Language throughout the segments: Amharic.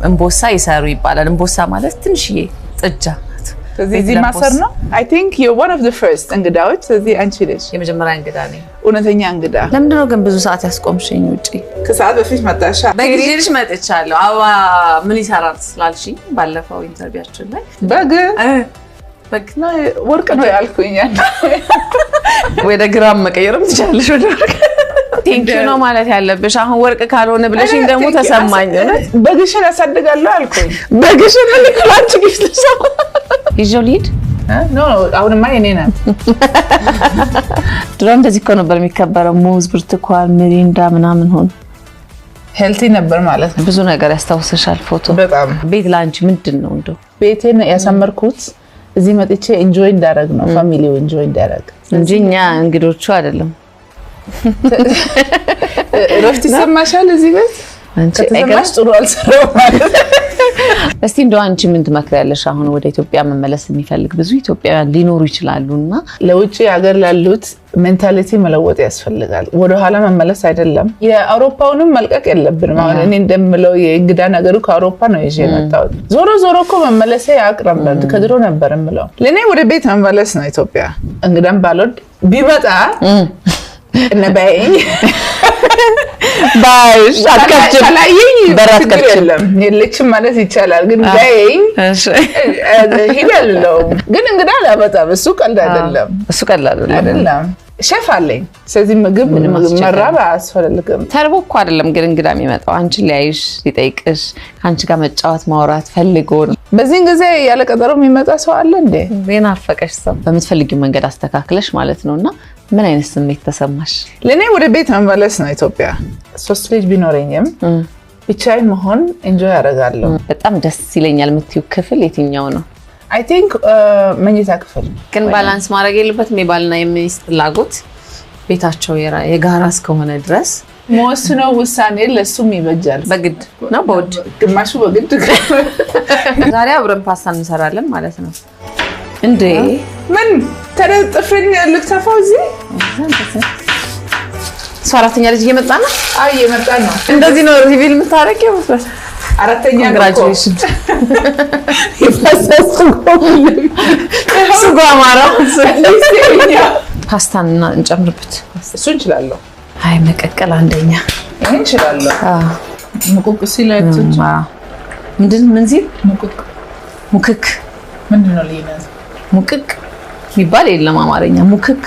እንቦሳ ይሰሩ ይባላል እንቦሳ ማለት ትንሽዬ ጥጃ ስለዚህ ማሰር ነው I think you're one of the first እንግዳዎች ስለዚህ አንቺ ነሽ የመጀመሪያ እንግዳ ነኝ እውነተኛ እንግዳ ለምንድን ነው ግን ብዙ ሰዓት ያስቆምሽኝ ውጪ ከሰዓት በፊት መጣሻ በጊዜሽ መጥቻለሁ አዋ ምን ይሰራል ስላልሽኝ ባለፈው ኢንተርቪያችን ላይ በግ ነው ወርቅ ነው ያልኩኝ ወደ ግራም መቀየርም ትችላለሽ ወደ ወርቅ ቴንክ ዩ ነው ማለት ያለብሽ አሁን ወርቅ ካልሆነ ብለሽኝ ደግሞ ተሰማኝ በግሽን አሳድጋለሁ አልኩኝ በግሽን ልክላንቺ ግሽ ልሰማ ይጆሊድ ኖ አሁንማ የኔ ነው ድሮ እንደዚህ እኮ ነበር የሚከበረው ሙዝ ብርቱካን ሚሪንዳ ምናምን ሆነ ሄልቲ ነበር ማለት ነው ብዙ ነገር ያስታውሰሻል ፎቶ በጣም ቤት ላንቺ ምንድነው እንደው ቤቴን ያሳመርኩት እዚህ መጥቼ ኢንጆይ እንዳደረግ ነው ፋሚሊው ኢንጆይ እንዳደረግ እንጂኛ እንግዶቹ አይደለም ረፍት ይሰማሻል እዚህ ቤት አንቺ ከተሰማሽ ጥሩ አልሰራው ማለት እስቲ እንደው አንቺ ምን ትመክሪያለሽ አሁን ወደ ኢትዮጵያ መመለስ የሚፈልግ ብዙ ኢትዮጵያውያን ሊኖሩ ይችላሉና ለውጪ ሀገር ላሉት ሜንታሊቲ መለወጥ ያስፈልጋል ወደ ኋላ መመለስ አይደለም የአውሮፓውንም መልቀቅ የለብንም አሁን እኔ እንደምለው የእንግዳ ነገሩ ከአውሮፓ ነው ይዤ መጣው ዞሮ እኮ መመለስ ያቅርባል ከድሮ ነበርምለው ለኔ ወደ ቤት መመለስ ነው ኢትዮጵያ እንግዳም ባሎድ ቢመጣ ነባይ ባይሽ አከፍችላይኝ በራስከፍችለም የለችም ማለት ይቻላል ግን ባይኝ እሺ ሄዳለው ግን እንግዳ አላመጣም እሱ ቀልድ አይደለም ሼፍ አለኝ ስለዚህ ምግብ መራባ አስፈልግም ተርቦ እኮ አይደለም ግን እንግዳ የሚመጣው አንቺ ሊያይሽ ሊጠይቅሽ አንቺ ጋር መጫወት ማውራት ፈልጎ ነው በዚህ ጊዜ ያለ ቀጠሮ የሚመጣ ሰው አለ እንዴ በናፈቀሽ ሰው በመትፈልጊው መንገድ አስተካክለሽ ማለት ነውና ምን አይነት ስሜት ተሰማሽ ለኔ ወደ ቤት መመለስ ነው ኢትዮጵያ ሶስት ልጅ ቢኖርኝም ብቻዬን መሆን ኢንጆይ አደርጋለሁ በጣም ደስ ይለኛል የምትዩ ክፍል የትኛው ነው I think መኝታ ክፍል ግን ባላንስ ማድረግ የለበትም የባልና የሚስት ፍላጎት ቤታቸው የጋራ እስከሆነ ድረስ ሞስነው ውሳኔ ለሱም ይበጃል በግድ ነው በውድ ግማሹ በግድ ዛሬ አብረን ፓስታ እንሰራለን ማለት ነው እንዴ ምን ተረጥፍኝ ልትሰፋው እዚህ ሰራተኛ ልጅ እየመጣ ነው አይ እየመጣ ነው እንደዚህ ነው ሪቪል የምታረቂው አራተኛ ግራጁዌሽን ሱጋ ማራ ፓስታና እንጨምርበት እሱ እንችላለን አይ መቀቀል አንደኛ ይሄን እንችላለን ሙቁቅ ሲላችሁ ምንድን ሲል ሙክክ ምንድነው ለይነት ሙክክ የሚባል የለም አማርኛ ሙክክ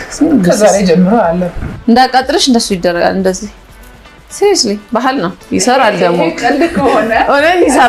ከዛሬ ጀምሮ አለ እንዳቃጥርሽ እንደሱ ይደረጋል እንደዚህ seriously ባህል ነው ይሰራል ደግሞ ቀልድ ከሆነ ኦሬ